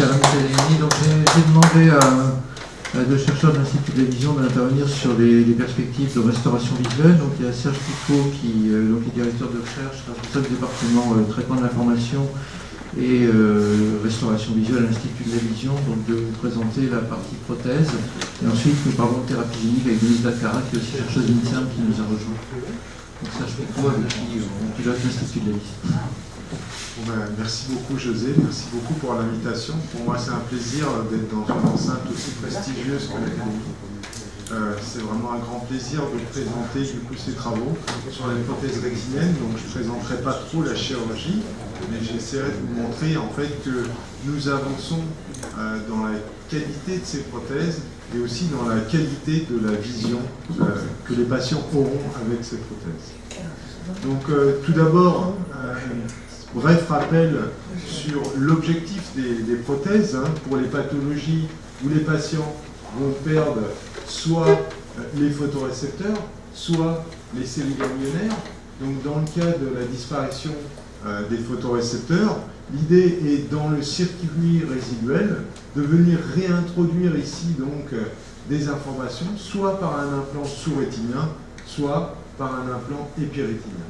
cher ami Pellegrini. Donc j'ai demandé à deux chercheurs de l'Institut de la Vision d'intervenir sur les perspectives de restauration visuelle. Donc il y a Serge Picot qui donc, est directeur de recherche, responsable du département traitement de l'information et restauration visuelle à l'Institut de la Vision, donc de vous présenter la partie prothèse. Et ensuite nous parlons de thérapie génique avec Denise Dacara, qui est aussi chercheuse d'INSERM qui nous a rejoint. Donc Serge Picot avec qui on pilote l'Institut de la Vision. Bon ben, merci beaucoup José, merci beaucoup pour l'invitation. Pour moi c'est un plaisir d'être dans une enceinte aussi prestigieuse que l'Académie. C'est vraiment un grand plaisir de présenter du coup ces travaux sur les prothèses rétiniennes. Donc je ne présenterai pas trop la chirurgie, mais j'essaierai de vous montrer en fait que nous avançons dans la qualité de ces prothèses et aussi dans la qualité de la vision que les patients auront avec ces prothèses. Donc tout d'abord, bref rappel sur l'objectif des prothèses pour les pathologies où les patients vont perdre soit les photorécepteurs, soit les cellules ganglionnaires. Donc dans le cas de la disparition des photorécepteurs, l'idée est dans le circuit résiduel de venir réintroduire ici donc des informations, soit par un implant sous-rétinien, soit par un implant épirétinien.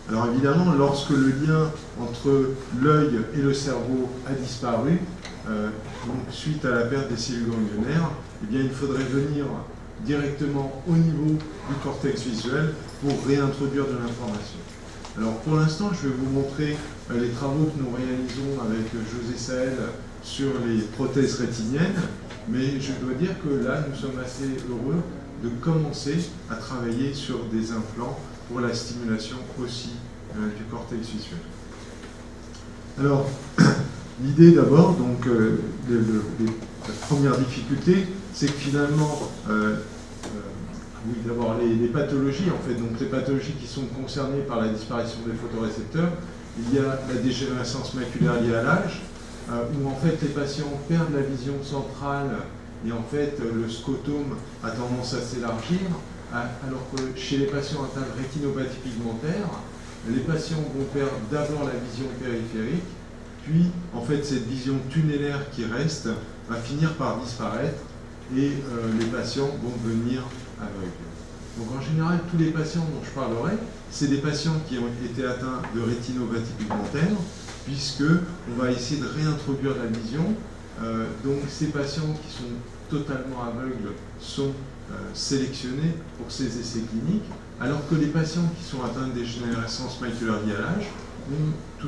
Alors évidemment, lorsque le lien entre l'œil et le cerveau a disparu, donc suite à la perte des cellules ganglionnaires, eh bien, il faudrait venir directement au niveau du cortex visuel pour réintroduire de l'information. Alors pour l'instant, je vais vous montrer les travaux que nous réalisons avec José Sahel sur les prothèses rétiniennes, mais je dois dire que là, nous sommes assez heureux de commencer à travailler sur des implants pour la stimulation aussi du cortex visuel. Alors, l'idée d'abord, donc, la première difficulté, c'est que finalement, oui, d'abord les pathologies, en fait, donc les pathologies qui sont concernées par la disparition des photorécepteurs, il y a la dégénérescence maculaire liée à l'âge, où en fait les patients perdent la vision centrale et en fait le scotome a tendance à s'élargir, alors que chez les patients atteints de rétinopathie pigmentaire, les patients vont perdre d'abord la vision périphérique, puis en fait cette vision tunnelaire qui reste va finir par disparaître et les patients vont devenir aveugles. Donc en général, tous les patients dont je parlerai, c'est des patients qui ont été atteints de rétinopathie pigmentaire, puisque on va essayer de réintroduire la vision. Donc ces patients qui sont totalement aveugles sont sélectionnés pour ces essais cliniques, alors que les patients qui sont atteints de dégénérescence maculaire liée à l'âge ont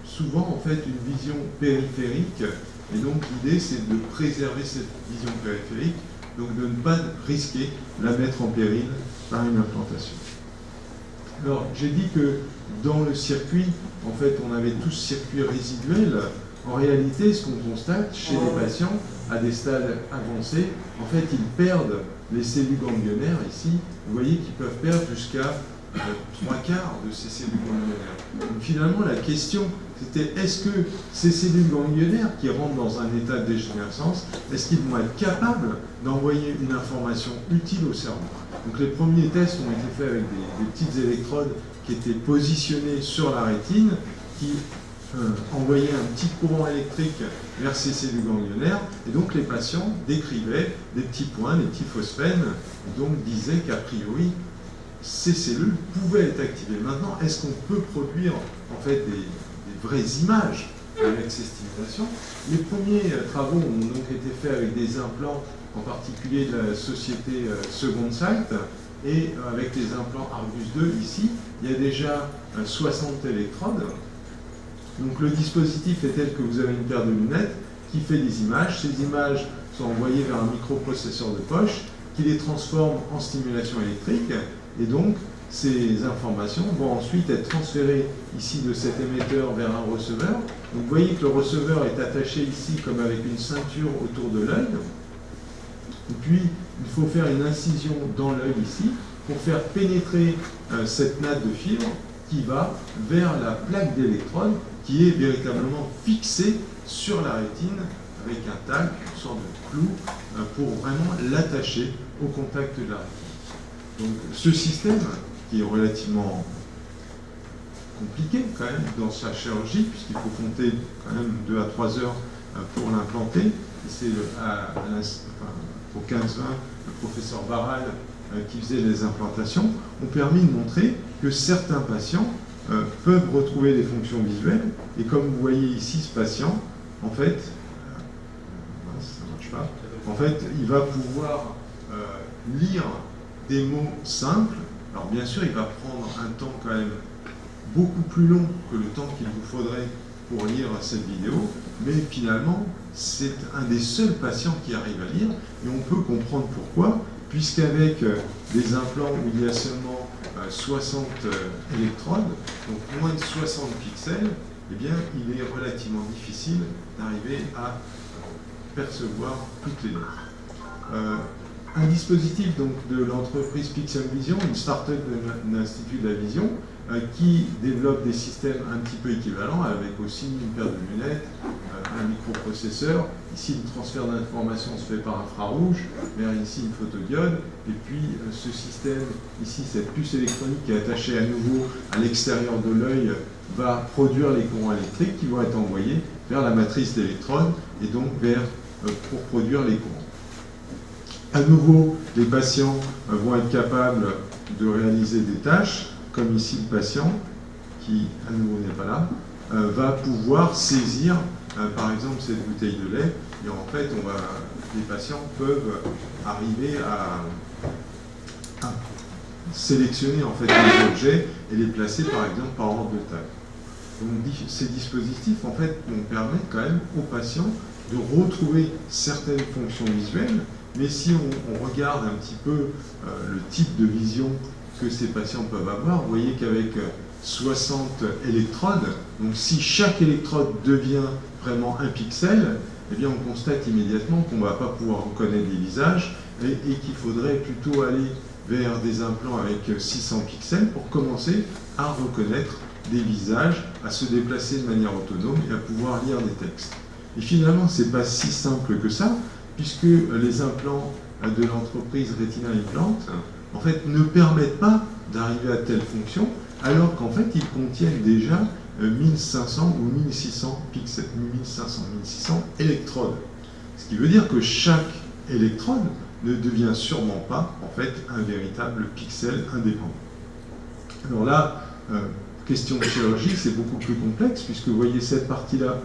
souvent en fait une vision périphérique, et donc l'idée c'est de préserver cette vision périphérique, donc de ne pas risquer la mettre en péril par une implantation. Alors j'ai dit que dans le circuit, en fait on avait tous circuit résiduel. En réalité, ce qu'on constate chez les patients à des stades avancés, en fait, ils perdent les cellules ganglionnaires ici. Vous voyez qu'ils peuvent perdre jusqu'à 3/4 de ces cellules ganglionnaires. Donc finalement, la question, c'était est-ce que ces cellules ganglionnaires qui rentrent dans un état de dégénérescence, est-ce qu'ils vont être capables d'envoyer une information utile au cerveau? Donc les premiers tests ont été faits avec des petites électrodes qui étaient positionnées sur la rétine, qui envoyer un petit courant électrique vers ces cellules ganglionnaires, et donc les patients décrivaient des petits points, des petits phosphènes, et donc disaient qu'a priori ces cellules pouvaient être activées. Maintenant, est-ce qu'on peut produire en fait des vraies images avec ces stimulations? Les premiers travaux ont donc été faits avec des implants, en particulier de la société Second Sight, et avec les implants Argus 2 ici, il y a déjà 60 électrodes. Donc le dispositif est tel que vous avez une paire de lunettes qui fait des images. Ces images sont envoyées vers un microprocesseur de poche qui les transforme en stimulation électrique. Et donc ces informations vont ensuite être transférées ici de cet émetteur vers un receveur. Donc vous voyez que le receveur est attaché ici comme avec une ceinture autour de l'œil. Et puis il faut faire une incision dans l'œil ici pour faire pénétrer cette natte de fibre qui va vers la plaque d'électrode qui est véritablement fixée sur la rétine avec un tag, une sorte de clou, pour vraiment l'attacher au contact de la rétine. Donc ce système, qui est relativement compliqué quand même dans sa chirurgie, puisqu'il faut compter quand même 2 à 3 heures pour l'implanter. C'est au 15-20, le professeur Barral qui faisait les implantations, ont permis de montrer que certains patients peuvent retrouver des fonctions visuelles. Et comme vous voyez ici, ce patient, en fait, ça marche pas. En fait, il va pouvoir lire des mots simples. Alors bien sûr, il va prendre un temps quand même beaucoup plus long que le temps qu'il vous faudrait pour lire cette vidéo, mais finalement, c'est un des seuls patients qui arrive à lire, et on peut comprendre pourquoi, puisqu'avec des implants où il y a seulement 60 électrodes, donc moins de 60 pixels, eh bien, il est relativement difficile d'arriver à percevoir toutes les lettres. Un dispositif donc, de l'entreprise Pixel Vision, une start-up de l'Institut de la Vision, qui développe des systèmes un petit peu équivalents, avec aussi une paire de lunettes, un microprocesseur. Ici, le transfert d'informations se fait par infrarouge, vers ici une photodiode, et puis ce système, ici, cette puce électronique qui est attachée à nouveau à l'extérieur de l'œil, va produire les courants électriques qui vont être envoyés vers la matrice d'électrodes, et donc pour produire les courants. À nouveau, les patients vont être capables de réaliser des tâches, comme ici le patient, qui à nouveau n'est pas là, va pouvoir saisir par exemple cette bouteille de lait, et en fait les patients peuvent arriver à sélectionner en fait les objets et les placer par exemple par ordre de taille. Donc ces dispositifs en fait vont permettre quand même aux patients de retrouver certaines fonctions visuelles, mais si on regarde un petit peu le type de vision que ces patients peuvent avoir, vous voyez qu'avec 60 électrodes, donc si chaque électrode devient vraiment un pixel, eh bien on constate immédiatement qu'on ne va pas pouvoir reconnaître les visages et qu'il faudrait plutôt aller vers des implants avec 600 pixels pour commencer à reconnaître des visages, à se déplacer de manière autonome et à pouvoir lire des textes. Et finalement, ce n'est pas si simple que ça, puisque les implants de l'entreprise Retina Implant, en fait, ne permettent pas d'arriver à telle fonction, alors qu'en fait, ils contiennent déjà 1500 ou 1600 pixels, 1600 électrodes. Ce qui veut dire que chaque électrode ne devient sûrement pas, en fait, un véritable pixel indépendant. Alors là, question de chirurgie, c'est beaucoup plus complexe, puisque vous voyez, cette partie-là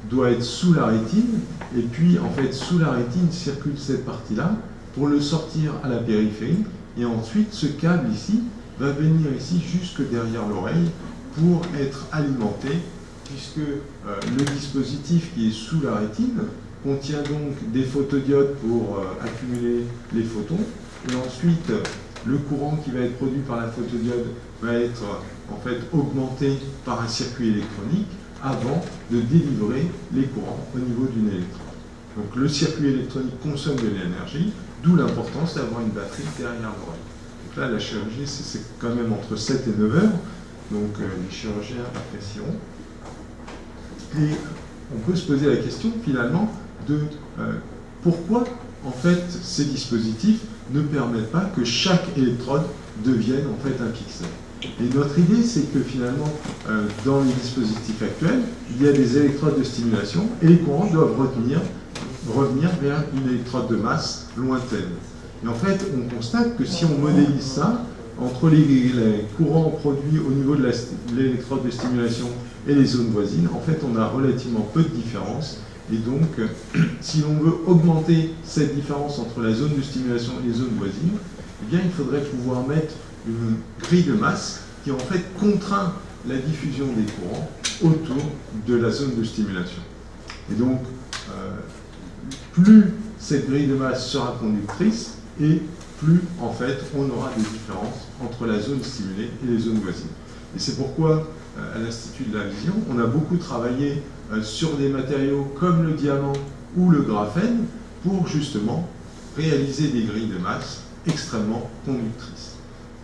doit être sous la rétine, et puis, en fait, sous la rétine circule cette partie-là pour le sortir à la périphérie. Et ensuite, ce câble ici va venir ici jusque derrière l'oreille pour être alimenté, puisque le dispositif qui est sous la rétine contient donc des photodiodes pour accumuler les photons. Et ensuite, le courant qui va être produit par la photodiode va être en fait augmenté par un circuit électronique avant de délivrer les courants au niveau d'une électrode. Donc le circuit électronique consomme de l'énergie, d'où l'importance d'avoir une batterie derrière l'oreille. Donc là, la chirurgie, c'est quand même entre 7 et 9 heures, donc les chirurgiens apprécieront. Et on peut se poser la question, finalement, de pourquoi, en fait, ces dispositifs ne permettent pas que chaque électrode devienne, en fait, un pixel. Et notre idée, c'est que, finalement, dans les dispositifs actuels, il y a des électrodes de stimulation, et les courants doivent revenir vers une électrode de masse lointaine. Et en fait, on constate que si on modélise ça, entre les courants produits au niveau de l'électrode de stimulation et les zones voisines, en fait, on a relativement peu de différence. Et donc, si l'on veut augmenter cette différence entre la zone de stimulation et les zones voisines, eh bien, il faudrait pouvoir mettre une grille de masse qui, en fait, contraint la diffusion des courants autour de la zone de stimulation. Et donc, plus cette grille de masse sera conductrice, et plus, en fait, on aura des différences entre la zone stimulée et les zones voisines. Et c'est pourquoi, à l'Institut de la Vision, on a beaucoup travaillé sur des matériaux comme le diamant ou le graphène pour, justement, réaliser des grilles de masse extrêmement conductrices.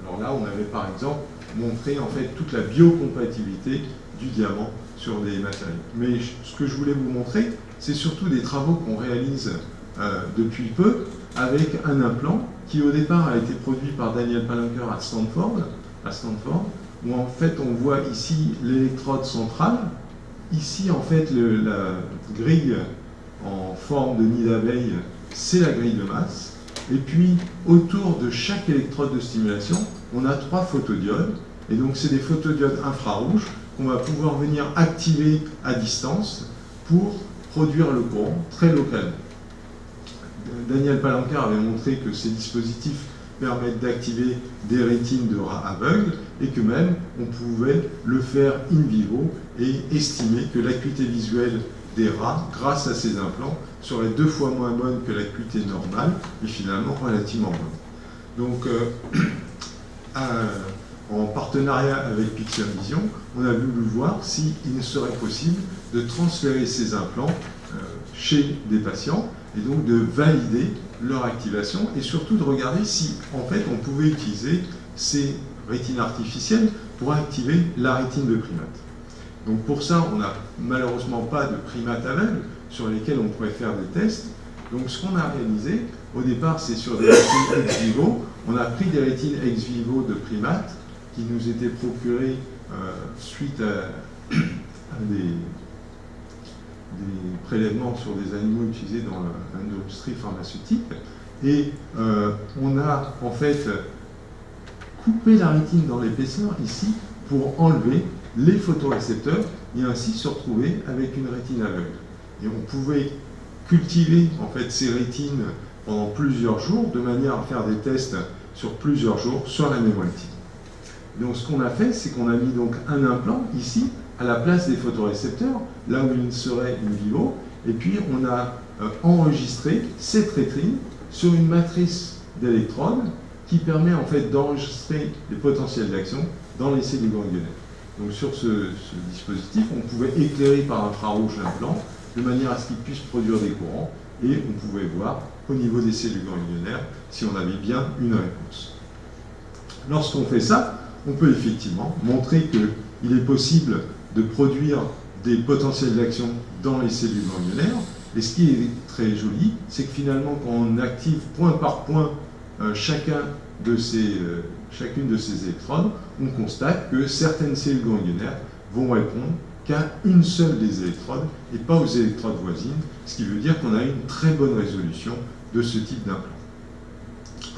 Alors là, on avait, par exemple, montré, en fait, toute la biocompatibilité du diamant sur des matériaux. Mais ce que je voulais vous montrer, c'est surtout des travaux qu'on réalise depuis peu avec un implant qui au départ a été produit par Daniel Palanker à Stanford, où en fait on voit ici l'électrode centrale, ici en fait la grille en forme de nid d'abeille, c'est la grille de masse. Et puis, autour de chaque électrode de stimulation, on a 3 photodiodes. Et donc, c'est des photodiodes infrarouges qu'on va pouvoir venir activer à distance pour produire le courant très localement. Daniel Palancar avait montré que ces dispositifs permettent d'activer des rétines de rats aveugles et que même on pouvait le faire in vivo et estimer que l'acuité visuelle des rats, grâce à ces implants, serait 2 fois moins bonne que l'acuité normale et finalement relativement bonne. Donc, en partenariat avec Pixel Vision, on a voulu voir s'il serait possible de transférer ces implants chez des patients et donc de valider leur activation et surtout de regarder si en fait on pouvait utiliser ces rétines artificielles pour activer la rétine de primate. Donc pour ça, on n'a malheureusement pas de primates aveugles sur lesquels on pourrait faire des tests. Donc ce qu'on a réalisé, au départ c'est sur des rétines ex vivo, on a pris des rétines ex vivo de primates qui nous étaient procurées suite à des prélèvements sur des animaux utilisés dans l'industrie pharmaceutique. Et on a en fait coupé la rétine dans l'épaisseur ici pour enlever les photorécepteurs et ainsi se retrouver avec une rétine aveugle. Et on pouvait cultiver en fait ces rétines pendant plusieurs jours de manière à faire des tests sur plusieurs jours sur la même rétine. Donc ce qu'on a fait, c'est qu'on a mis donc un implant ici à la place des photorécepteurs, là où il serait in vivo, et puis on a enregistré cette rétine sur une matrice d'électrodes qui permet en fait d'enregistrer les potentiels d'action dans les cellules ganglionnaires. Donc sur ce dispositif, on pouvait éclairer par infrarouge l'implant de manière à ce qu'il puisse produire des courants et on pouvait voir au niveau des cellules ganglionnaires si on avait bien une réponse. Lorsqu'on fait ça, on peut effectivement montrer qu'il est possible de produire des potentiels d'action dans les cellules ganglionnaires. Et ce qui est très joli, c'est que finalement, quand on active point par point chacune de ces électrodes, on constate que certaines cellules ganglionnaires vont répondre qu'à une seule des électrodes et pas aux électrodes voisines, ce qui veut dire qu'on a une très bonne résolution de ce type d'implant.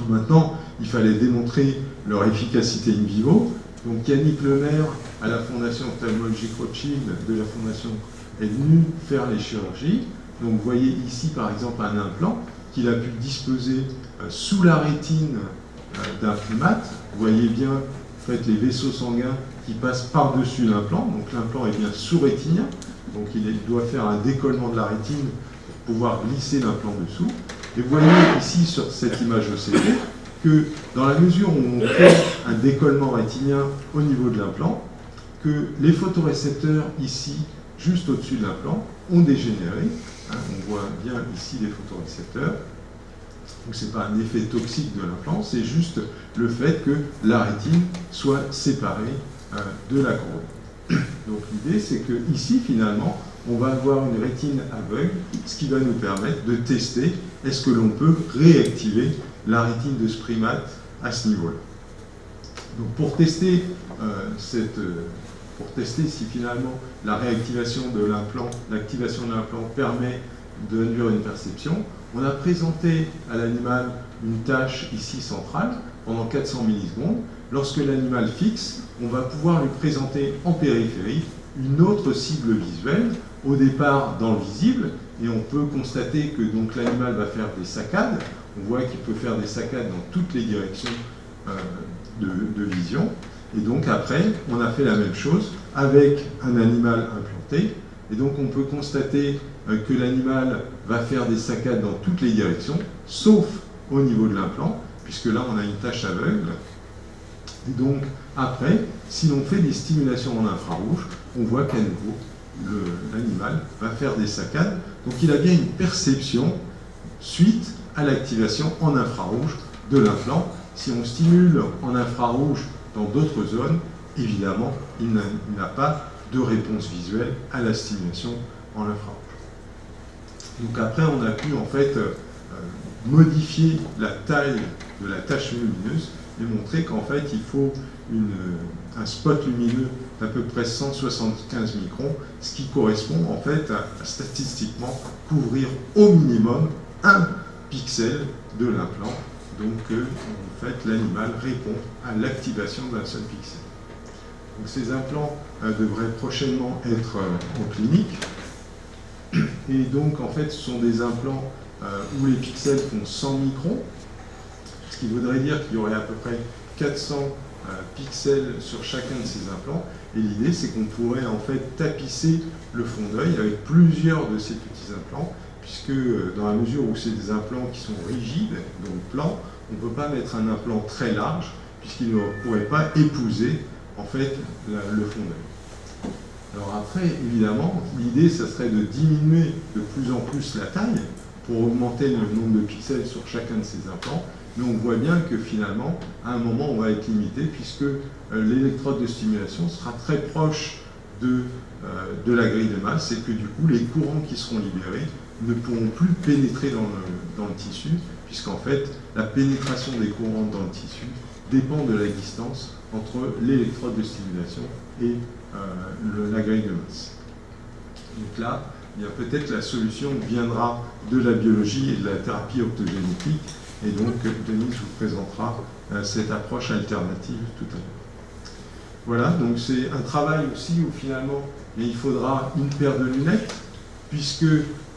Maintenant, il fallait démontrer leur efficacité in vivo. Donc Yannick Lemaire, à la Fondation ophtalmologique Rothschild de la Fondation, est venu faire les chirurgies. Donc vous voyez ici par exemple un implant qu'il a pu disposer sous la rétine d'un primate. Vous voyez bien en fait, les vaisseaux sanguins qui passent par-dessus l'implant. Donc l'implant est bien sous-rétinien. Donc il doit faire un décollement de la rétine pour pouvoir glisser l'implant dessous. Et vous voyez ici sur cette image OCT que dans la mesure où on fait un décollement rétinien au niveau de l'implant, que les photorécepteurs ici, juste au-dessus de l'implant, ont dégénéré. On voit bien ici les photorécepteurs. Donc ce n'est pas un effet toxique de l'implant, c'est juste le fait que la rétine soit séparée de la couronne. Donc l'idée c'est que ici finalement, on va avoir une rétine aveugle, ce qui va nous permettre de tester est-ce que l'on peut réactiver la rétine de ce primate à ce niveau-là. Donc pour tester si finalement la réactivation de l'implant, l'activation de l'implant permet d'induire une perception, on a présenté à l'animal une tâche ici centrale pendant 400 millisecondes. Lorsque l'animal fixe, on va pouvoir lui présenter en périphérie une autre cible visuelle, au départ dans le visible, et on peut constater que donc l'animal va faire des saccades. On voit qu'il peut faire des saccades dans toutes les directions de vision. Et donc après, on a fait la même chose avec un animal implanté. Et donc on peut constater que l'animal va faire des saccades dans toutes les directions, sauf au niveau de l'implant, puisque là on a une tache aveugle. Et donc après, si l'on fait des stimulations en infrarouge, on voit qu'à nouveau, l'animal va faire des saccades. Donc il a bien une perception suite à l'activation en infrarouge de l'implant. Si on stimule en infrarouge dans d'autres zones, évidemment, il n'a pas de réponse visuelle à la stimulation en infrarouge. Donc après, on a pu en fait modifier la taille de la tache lumineuse et montrer qu'en fait, il faut un spot lumineux d'à peu près 175 microns, ce qui correspond en fait à statistiquement couvrir au minimum un pixel de l'implant. Donc en fait l'animal répond à l'activation d'un seul pixel. Donc, ces implants devraient prochainement être en clinique. Et donc en fait ce sont des implants où les pixels font 100 microns, ce qui voudrait dire qu'il y aurait à peu près 400 pixels sur chacun de ces implants. Et l'idée, c'est qu'on pourrait en fait tapisser le fond d'œil avec plusieurs de ces petits implants, puisque dans la mesure où c'est des implants qui sont rigides, donc plans, on ne peut pas mettre un implant très large, puisqu'il ne pourrait pas épouser en fait le fond d'œil. Alors après, évidemment, l'idée, ça serait de diminuer de plus en plus la taille pour augmenter le nombre de pixels sur chacun de ces implants. Mais on voit bien que finalement, à un moment, on va être limité puisque l'électrode de stimulation sera très proche de la grille de masse et que du coup, les courants qui seront libérés ne pourront plus pénétrer dans le tissu, puisqu'en fait, la pénétration des courants dans le tissu dépend de la distance entre l'électrode de stimulation et la grille de masse. Donc là, peut-être la solution viendra de la biologie et de la thérapie optogénétique. Et donc, Denise vous présentera cette approche alternative tout à l'heure. Voilà, donc c'est un travail aussi où finalement, il faudra une paire de lunettes, puisque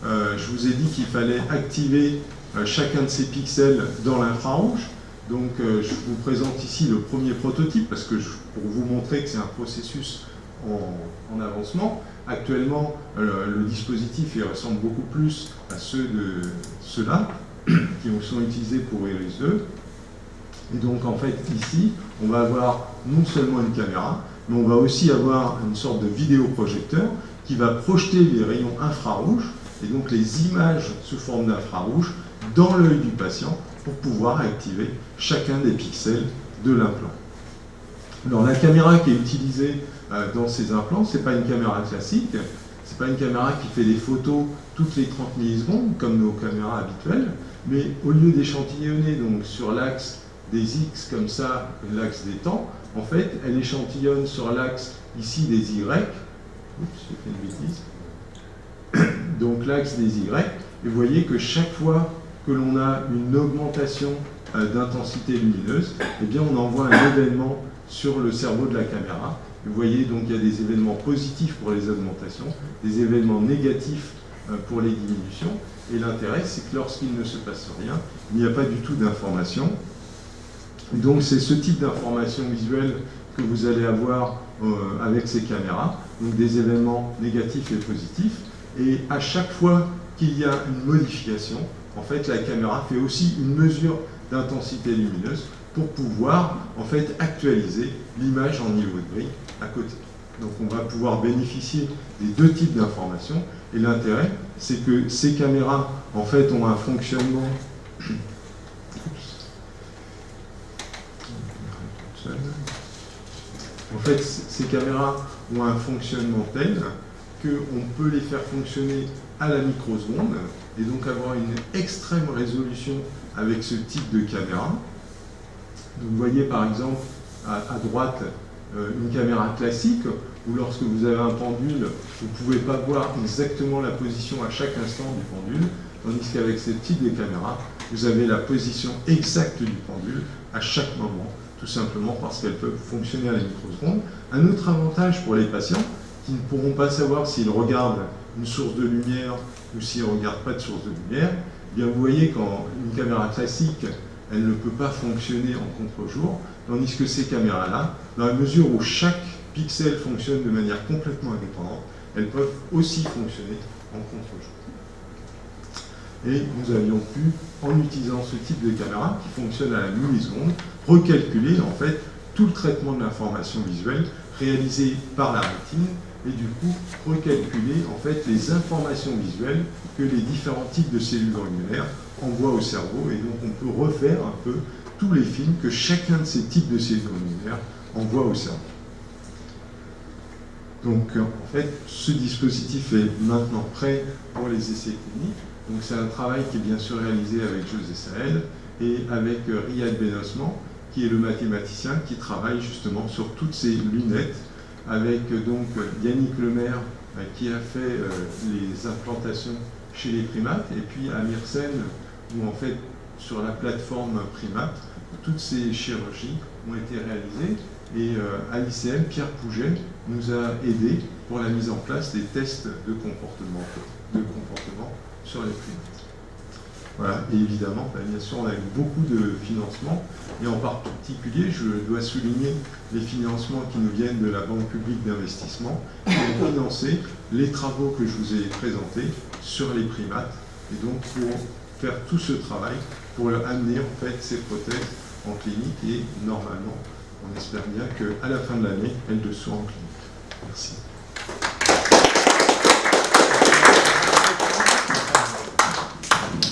je vous ai dit qu'il fallait activer chacun de ces pixels dans l'infrarouge. Donc, je vous présente ici le premier prototype, parce que pour vous montrer que c'est un processus en avancement. Actuellement, le dispositif il ressemble beaucoup plus à ceux-là, qui sont utilisés pour Iris 2. Et donc en fait ici, on va avoir non seulement une caméra, mais on va aussi avoir une sorte de vidéoprojecteur qui va projeter les rayons infrarouges, et donc les images sous forme d'infrarouge, dans l'œil du patient pour pouvoir activer chacun des pixels de l'implant. Alors la caméra qui est utilisée dans ces implants, ce n'est pas une caméra classique, ce n'est pas une caméra qui fait des photos toutes les 30 millisecondes comme nos caméras habituelles, mais au lieu d'échantillonner donc sur l'axe des X comme ça, l'axe des temps, en fait, elle échantillonne sur l'axe ici des Y. Oups, j'ai fait une bêtise. Donc l'axe des Y, et vous voyez que chaque fois que l'on a une augmentation d'intensité lumineuse, eh bien on envoie un événement sur le cerveau de la caméra. Et vous voyez donc il y a des événements positifs pour les augmentations, des événements négatifs pour les diminutions. Et l'intérêt, c'est que lorsqu'il ne se passe rien, il n'y a pas du tout d'information. Donc c'est ce type d'information visuelle que vous allez avoir avec ces caméras, donc des événements négatifs et positifs. Et à chaque fois qu'il y a une modification, en fait, la caméra fait aussi une mesure d'intensité lumineuse pour pouvoir en fait actualiser l'image en niveau de grille à côté. Donc on va pouvoir bénéficier des deux types d'informations. Et l'intérêt, c'est que ces caméras, en fait, ont un fonctionnement. En fait, ces caméras ont un fonctionnement tel qu'on peut les faire fonctionner à la microseconde et donc avoir une extrême résolution avec ce type de caméra. Vous voyez par exemple à droite une caméra classique où lorsque vous avez un pendule, vous ne pouvez pas voir exactement la position à chaque instant du pendule, tandis qu'avec ce type de caméra, vous avez la position exacte du pendule à chaque moment, tout simplement parce qu'elles peuvent fonctionner à la microseconde. Un autre avantage pour les patients qui ne pourront pas savoir s'ils regardent une source de lumière ou s'ils ne regardent pas de source de lumière, eh bien vous voyez quand une caméra classique, elle ne peut pas fonctionner en contre-jour, tandis que ces caméras-là, dans la mesure où chaque pixel fonctionne de manière complètement indépendante, elles peuvent aussi fonctionner en contre-jour. Et nous avions pu, en utilisant ce type de caméra qui fonctionne à la milliseconde, recalculer en fait tout le traitement de l'information visuelle réalisé par la rétine et du coup recalculer en fait les informations visuelles que les différents types de cellules ganglionnaires envoient au cerveau, et donc on peut refaire un peu tous les films que chacun de ces types de cellules ganglionnaires envoie au cerveau. Donc en fait ce dispositif est maintenant prêt pour les essais cliniques. Donc c'est un travail qui est bien sûr réalisé avec José Saël et avec Riyad Ben Osman, qui est le mathématicien qui travaille justement sur toutes ces lunettes avec donc Yannick Lemaire qui a fait les implantations chez les primates, et puis à Myrcène, où en fait sur la plateforme Primate, toutes ces chirurgies ont été réalisées, et à l'ICM, Pierre Pouget nous a aidés pour la mise en place des tests de comportement sur les primates. Voilà, et évidemment, bien sûr, on a eu beaucoup de financements, et en particulier, je dois souligner les financements qui nous viennent de la Banque publique d'investissement, qui ont financé les travaux que je vous ai présentés sur les primates, et donc pour faire tout ce travail, pour amener en fait ces prothèses en clinique, et normalement, on espère bien qu'à la fin de l'année, elles le soient en clinique. Merci.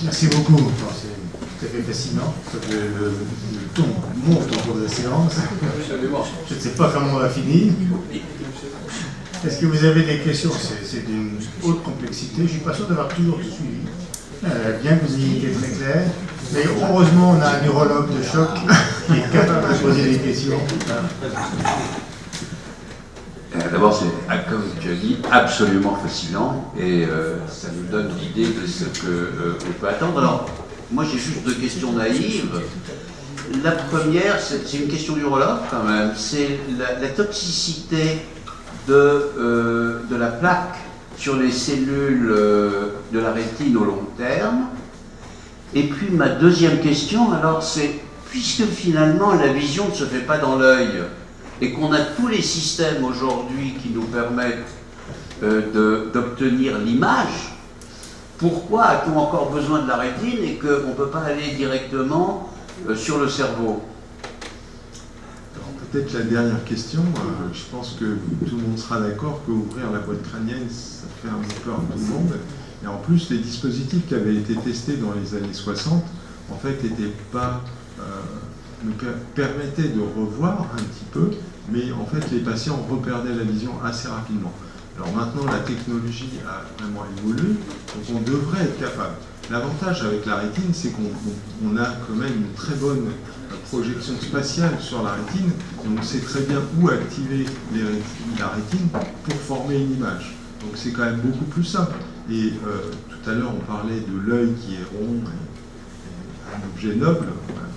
Merci beaucoup. C'est tout à fait fascinant. Le ton monte au cours de la séance. Je ne sais pas comment on va finir. Est-ce que vous avez des questions? C'est d'une haute complexité. Je ne suis pas sûr d'avoir toujours tout suivi. Bien que vous ayez été très clair. Mais heureusement, on a un neurologue de choc qui est capable de poser des questions. D'abord, c'est, comme tu as dit, absolument fascinant, et ça nous donne l'idée de ce qu'on peut attendre. Alors, moi j'ai juste deux questions naïves. La première, c'est une question d'urologue quand même, c'est la toxicité de la plaque sur les cellules de la rétine au long terme. Et puis ma deuxième question, alors c'est, puisque finalement la vision ne se fait pas dans l'œil, et qu'on a tous les systèmes aujourd'hui qui nous permettent d'obtenir l'image, pourquoi a-t-on encore besoin de la rétine et qu'on ne peut pas aller directement sur le cerveau? Peut-être la dernière question, je pense que tout le monde sera d'accord qu'ouvrir la boîte crânienne, ça fait un peu peur à tout le monde. Et en plus, les dispositifs qui avaient été testés dans les années 60, en fait, n'étaient pas... nous permettaient de revoir un petit peu, mais en fait, les patients reperdaient la vision assez rapidement. Alors maintenant, la technologie a vraiment évolué, donc on devrait être capable. L'avantage avec la rétine, c'est qu'on a quand même une très bonne projection spatiale sur la rétine, et on sait très bien où activer la rétine pour former une image. Donc c'est quand même beaucoup plus simple. Et tout à l'heure, on parlait de l'œil qui est rond, et un objet noble,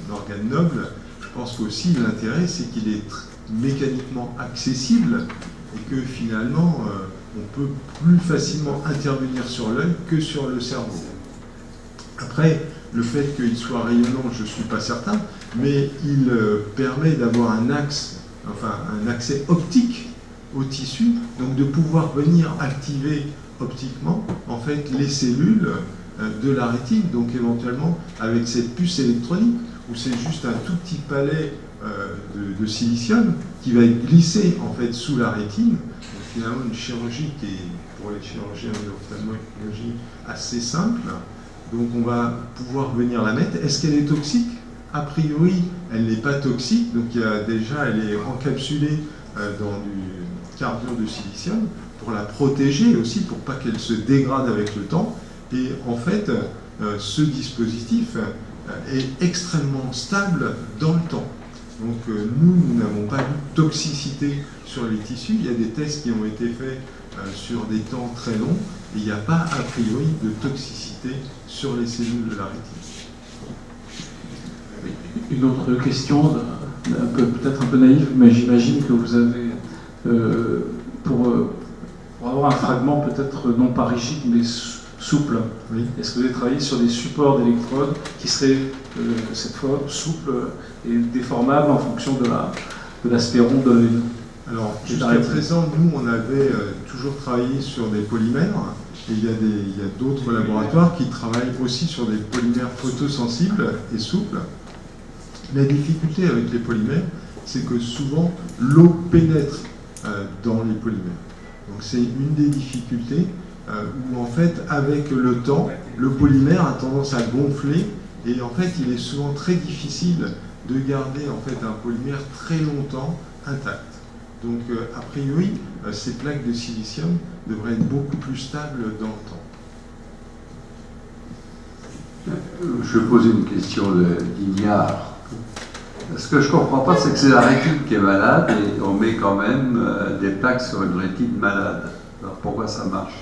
un organe noble. Je pense qu'aussi l'intérêt, c'est qu'il est mécaniquement accessible, et que finalement, on peut plus facilement intervenir sur l'œil que sur le cerveau. Après, le fait qu'il soit rayonnant, je ne suis pas certain, mais il permet d'avoir un accès optique au tissu, donc de pouvoir venir activer optiquement en fait les cellules de la rétine, donc éventuellement avec cette puce électronique, où c'est juste un tout petit palais de silicium qui va être glissé en fait sous la rétine. Donc finalement une chirurgie qui est pour les chirurgiens d'ophtalmologie assez simple. Donc on va pouvoir venir la mettre. Est-ce qu'elle est toxique? A priori, elle n'est pas toxique. Donc elle est encapsulée dans du carbure de silicium pour la protéger aussi, pour pas qu'elle se dégrade avec le temps. Et en fait, ce dispositif est extrêmement stable dans le temps. Donc nous n'avons pas vu de toxicité sur les tissus. Il y a des tests qui ont été faits sur des temps très longs, et il n'y a pas a priori de toxicité sur les cellules de la rétine. Une autre question, peut-être un peu naïve, mais j'imagine que vous avez, pour avoir un fragment peut-être non pas rigide, mais souple, Oui. Est-ce que vous avez travaillé sur des supports d'électrodes qui seraient cette fois souples et déformables en fonction de l'aspect rond de l'œil? Alors, jusqu'à présent, nous, on avait toujours travaillé sur des polymères, et il y a d'autres laboratoires qui travaillent aussi sur des polymères photosensibles et souples. La difficulté avec les polymères, c'est que souvent, l'eau pénètre dans les polymères. Donc c'est une des difficultés où, en fait, avec le temps, le polymère a tendance à gonfler, et en fait, il est souvent très difficile de garder en fait, un polymère très longtemps intact. Donc, a priori, ces plaques de silicium devraient être beaucoup plus stables dans le temps. Je posais une question d'Ignard. Ce que je ne comprends pas, c'est que c'est la rétine qui est malade et on met quand même des plaques sur une rétine malade. Alors pourquoi ça marche?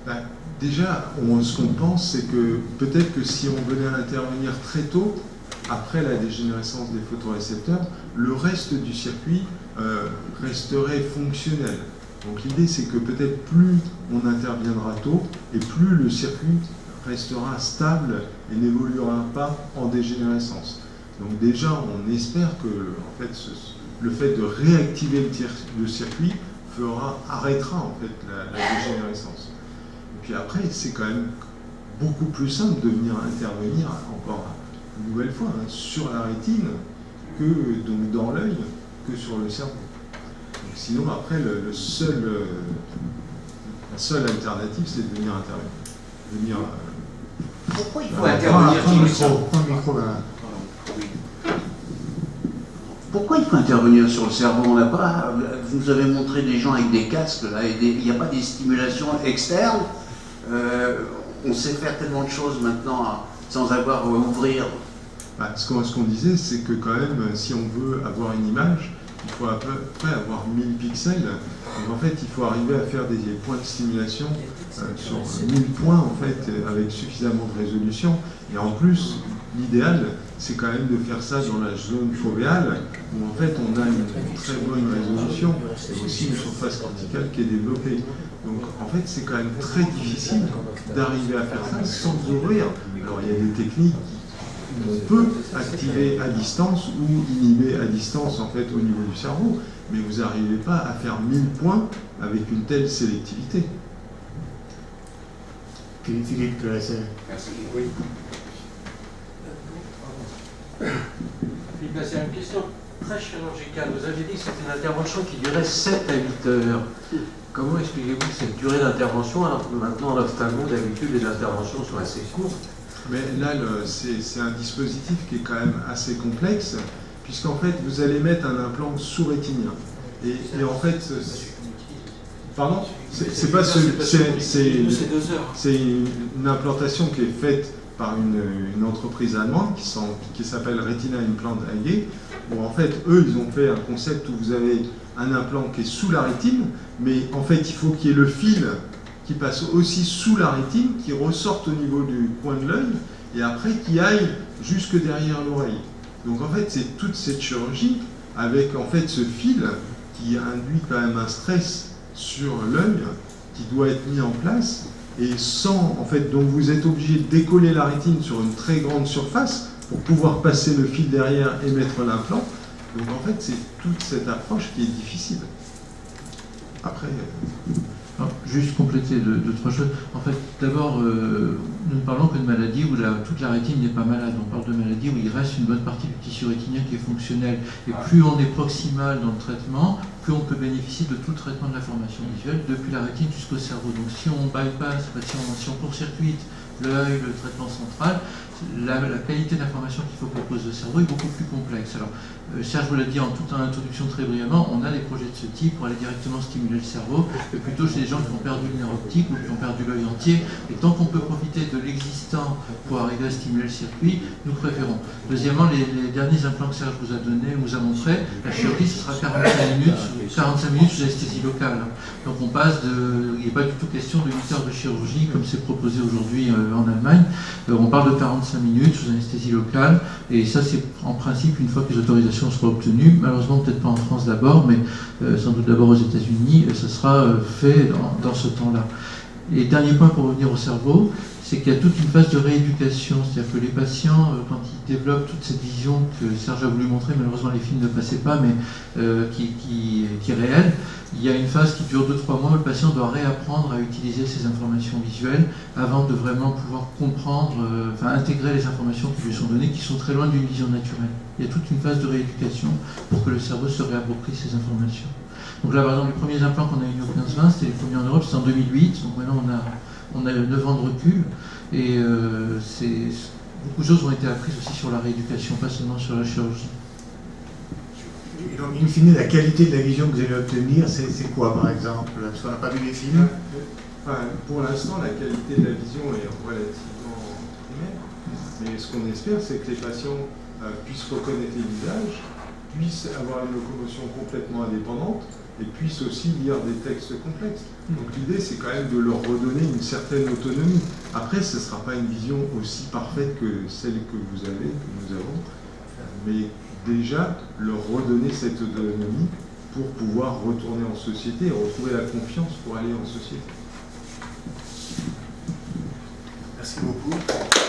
Ben, déjà, ce qu'on pense, c'est que peut-être que si on venait à intervenir très tôt, après la dégénérescence des photorécepteurs, le reste du circuit resterait fonctionnel. Donc l'idée, c'est que peut-être plus on interviendra tôt et plus le circuit restera stable et n'évoluera pas en dégénérescence. Donc déjà, on espère que en fait, le fait de réactiver le circuit arrêtera en fait la dégénérescence. Et puis après, c'est quand même beaucoup plus simple de venir intervenir encore une nouvelle fois sur la rétine que donc dans l'œil que sur le cerveau. Donc, sinon après la seule alternative, c'est de venir intervenir. Pourquoi il faut intervenir sur le cerveau? Pourquoi il faut intervenir sur le cerveau? On n'a pas. Vous nous avez montré des gens avec des casques là, et il n'y a pas des stimulations externes. On sait faire tellement de choses maintenant sans avoir à ouvrir. Ce qu'on disait, c'est que quand même, si on veut avoir une image, il faut à peu près avoir 1000 pixels. Donc en fait, il faut arriver à faire des points de stimulation sur 1000 points en fait, avec suffisamment de résolution. Et en plus, l'idéal, c'est quand même de faire ça dans la zone fovéale, où en fait on a une très bonne résolution et aussi une surface corticale qui est développée. Donc en fait, c'est quand même très difficile d'arriver à faire ça sans ouvrir. Alors il y a des techniques où on peut activer à distance ou inhiber à distance en fait au niveau du cerveau, mais vous n'arrivez pas à faire 1000 points avec une telle sélectivité. Philippe Claesset. Merci. Oui. Philippe, c'est une question très chirurgicale. Vous avez dit que c'était une intervention qui durait 7 à 8 heures. Comment expliquez-vous cette durée d'intervention alors que maintenant, en ophtalmo, d'habitude, les interventions sont assez courtes? Mais là, c'est un dispositif qui est quand même assez complexe, puisqu'en fait, vous allez mettre un implant sous-rétinien. Et en fait, pardon, c'est pas c'est une implantation qui est faite par une entreprise allemande qui s'appelle Retina Implant AG, où en fait, eux, ils ont fait un concept où vous avez un implant qui est sous la rétine, mais en fait, il faut qu'il y ait le fil qui passe aussi sous la rétine, qui ressorte au niveau du coin de l'œil, et après qui aille jusque derrière l'oreille. Donc en fait, c'est toute cette chirurgie avec en fait ce fil qui induit quand même un stress sur l'œil qui doit être mis en place, et sans, en fait, donc vous êtes obligé de décoller la rétine sur une très grande surface pour pouvoir passer le fil derrière et mettre l'implant. Donc en fait, c'est toute cette approche qui est difficile. Après... Alors, juste compléter deux, trois choses. En fait, d'abord, nous ne parlons que de maladies où toute la rétine n'est pas malade. On parle de maladies où il reste une bonne partie du tissu rétinien qui est fonctionnel. Et plus on est proximal dans le traitement, plus on peut bénéficier de tout le traitement de la formation visuelle, depuis la rétine jusqu'au cerveau. Donc si on bypass, si on court-circuite l'œil, le traitement central, la qualité d'information qu'il faut propose le cerveau est beaucoup plus complexe. Alors, Serge vous l'a dit en toute introduction très brièvement, on a des projets de ce type pour aller directement stimuler le cerveau, et plutôt chez les gens qui ont perdu le nerf optique ou qui ont perdu l'œil entier. Et tant qu'on peut profiter de l'existant pour arriver à stimuler le circuit, nous préférons. Deuxièmement, les derniers implants que Serge vous a donné, vous a montré, la chirurgie ce sera 45 minutes sous anesthésie locale. Donc on passe il n'est pas du tout question de 8 heures de chirurgie comme c'est proposé aujourd'hui en Allemagne. On parle de 45 minutes sous anesthésie locale, et ça c'est en principe une fois que les autorisations seront obtenues, malheureusement peut-être pas en France d'abord, mais sans doute d'abord aux États-Unis, ça sera fait dans ce temps-là. Et dernier point pour revenir au cerveau, c'est qu'il y a toute une phase de rééducation, c'est-à-dire que les patients, quand ils développent toute cette vision que Serge a voulu montrer, malheureusement les films ne passaient pas, mais qui est réelle, il y a une phase qui dure 2-3 mois où le patient doit réapprendre à utiliser ces informations visuelles avant de vraiment pouvoir comprendre, intégrer les informations qui lui sont données, qui sont très loin d'une vision naturelle. Il y a toute une phase de rééducation pour que le cerveau se réapproprie ces informations. Donc là, par exemple, les premiers implants qu'on a eu au 15-20, c'était les premiers en Europe, c'était en 2008, donc maintenant on a 9 ans de recul, et beaucoup de choses ont été apprises aussi sur la rééducation, pas seulement sur la chirurgie. Et donc, in fine, la qualité de la vision que vous allez obtenir, c'est quoi, par exemple? Parce qu'on n'a pas vu les films. Pour l'instant, la qualité de la vision est relativement primaire, mais ce qu'on espère, c'est que les patients puissent reconnaître les visages puissent avoir une locomotion complètement indépendante et puissent aussi lire des textes complexes. Donc l'idée, c'est quand même de leur redonner une certaine autonomie. Après, ce ne sera pas une vision aussi parfaite que celle que vous avez, que nous avons, mais déjà leur redonner cette autonomie pour pouvoir retourner en société et retrouver la confiance pour aller en société. Merci beaucoup.